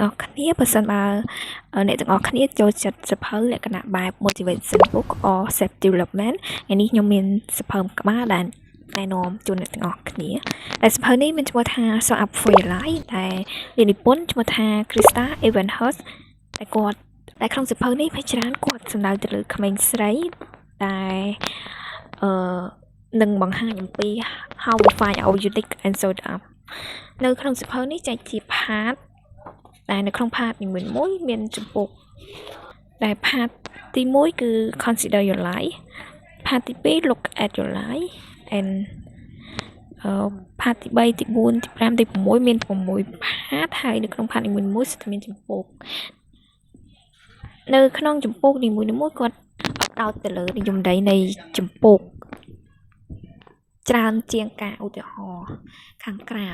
ទាំងអស់គ្នាបើសិនបើអ្នកទាំងអស់គ្នាចូលចិត្តសភៅលក្ខណៈបែប motivation book or self development ថ្ងៃនេះខ្ញុំមានសភៅក្បាលដែលណែនាំជូនអ្នកទាំងអស់គ្នាដែលសភៅនេះមានឈ្មោះថា Show Up for Your Life ដែលមាននិពន្ធឈ្មោះថា Krista Evenhurst ដែលក្នុងសភៅនេះភាគច្រើនគាត់សំដៅទៅលើក្មេងស្រីដែលនឹងបង្ហាញអំពី how we find our unique and show up នៅក្នុងសភៅនេះចែកជាផាតដែលនៅក្នុងផាតនីមួយៗមានជំពូកដែលផាតទី1គឺ consider your life ផាតទី2 look at your life and ផាតទី3ទី4ទី5ទី6មាន6ផាតហើយនៅក្នុងផាតនីមួយៗសុទ្ធតែមានជំពូកនៅក្នុងជំពូកនីមួយៗគាត់ដោតទៅលើនិយមន័យនៃជំពូកច្រើនជាងការឧទាហរណ៍ខាងក្រៅ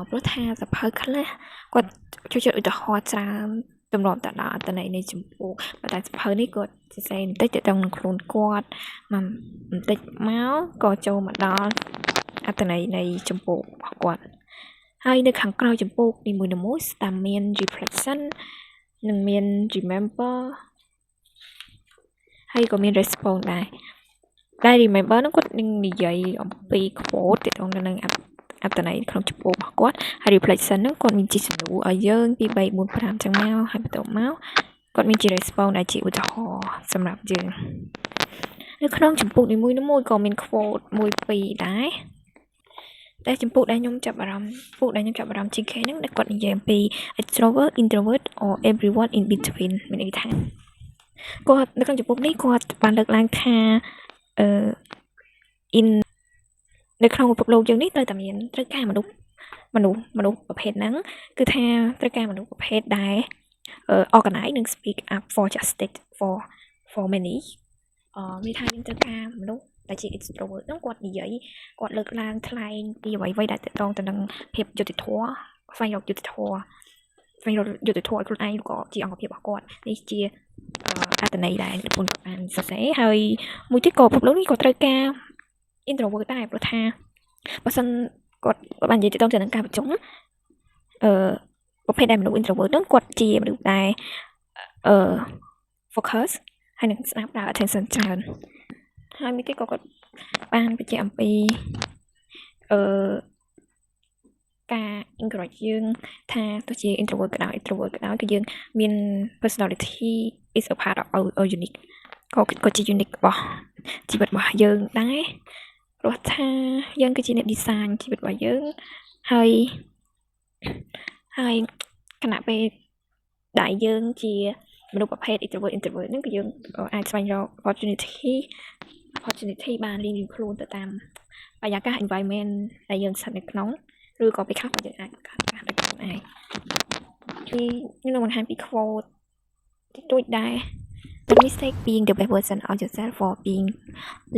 ព្រោះថាសភៅខ្លះគាត់ជួយឧទាហរណ៍ច្រើនទម្រាំទៅដល់អត្ថន័យនៃចម្ពោះប៉ុន្តែសភៅនេះគាត់សរសេរបន្តិចទៅដល់នឹងខ្លួនគាត់បន្តិចមកក៏ចូលមកដល់អត្ថន័យនៃចម្ពោះរបស់គាត់ហើយនៅខាងក្រៅចម្ពោះនីមួយៗស្តាមាន reflection និងមាន remember ហើយក៏មាន response ដែល remember នោះគាត់នឹងនិយាយអំពី quote ទៅដល់នឹងអត្ថន័យក្នុងចំពោះរបស់គាត់ហើយ reflection ហ្នឹងគាត់មានជាសំណួរឲ្យយើង2 3 4 5ចឹងមកហើយបន្ទាប់មកគាត់មានជា response ដែលជាឧទាហរណ៍សម្រាប់យើងនៅក្នុងចម្ពោះនីមួយៗក៏មាន quote 1 2ដែរតែចម្ពោះដែលខ្ញុំចាប់អារម្មណ៍ជាងគេហ្នឹងដែលគាត់និយាយអំពី extrovert introvert or everyone in between មានន័យថាគាត់នៅក្នុងចម្ពោះនេះគាត់បានលើកឡើងថានៅក្នុងពិភពលោកយើងនេះត្រូវការមនុស្សប្រភេទហ្នឹងគឺថាត្រូវការមនុស្សប្រភេទដែល organize និង speak up for justice for many មានថាមានត្រូវការមនុស្សដែលជា extrovert ហ្នឹងគាត់និយាយគាត់លើកឡើងថ្លែងពីអ្វីៗដែលទាក់ទងទៅនឹងភាពយុត្តិធម៌ស្វែងរកយុត្តិធម៌ឲ្យខ្លួនឯងក៏ជាអង្គភាពរបស់គាត់នេះជាអត្ថន័យដែលនិពន្ធគាត់បានសរសេរហើយមួយទៀតក៏ពិភពលោកនេះក៏ត្រូវការ introvert ដែរព្រោះថាបើសិនគាត់បាននិយាយទៅនឹងការប្រជុំប្រភេទដែលមនុស្ស introvert ហ្នឹងគាត់ជាមនុស្សដែល focus ហើយនឹងស្ដាប់ដល់ attention ច្រើនហើយមួយទៀតក៏គាត់បានបញ្ជាក់អំពីការ encourage យើងថាទោះជា introvert ក៏ដោយ extrovert ក៏ដោយគឺយើងមាន personality is a part of our unique ក៏ជា unique របស់ជីវិតរបស់យើងដែរព្រោះថាយើងគឺជាអ្នក design ជីវិតរបស់យើងហើយខណៈពេលដែលយើងជាមនុស្សប្រភេទ introvert ហ្នឹងគឺយើងអាចស្វែងរក opportunity បានរៀងខ្លួនទៅតាមបរិយាកាស environment ដែលយើងស្ថិតនៅក្នុងឬក៏ពេលខ្លះក៏យើងអាចបង្កើតការដោយខ្លួនឯងខ្ញុំនឹងបង្ហាញពី quote តិចដែរ The mistake being the best version of yourself for being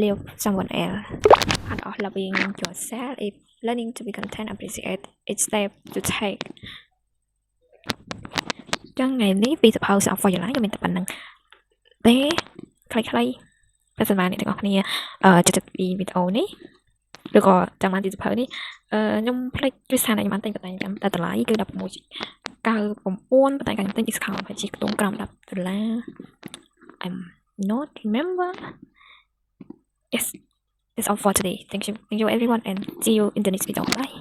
love someone else part of loving yourself is learning to be content appreciate each step to take ចឹងថ្ងៃនេះពីសភៅ Show Up for Your Life ខ្ញុំមានតែប៉ុណ្្នឹងទេខ្លីៗបើសិនបានអ្នកទាំងអស់គ្នាចិត្តពីវីដេអូនេះឬក៏ចាំបានទីសភៅនេះខ្ញុំភ្លេចឬស្ថានភាពបានទិញតែតម្លៃគឺ16.99ប៉ុន្តែខ្ញុំទិញ discount ហើយជាខ្ទង់ក្រោម$10 I'm not remember yes that's all for today thank you everyone and see you in the next video bye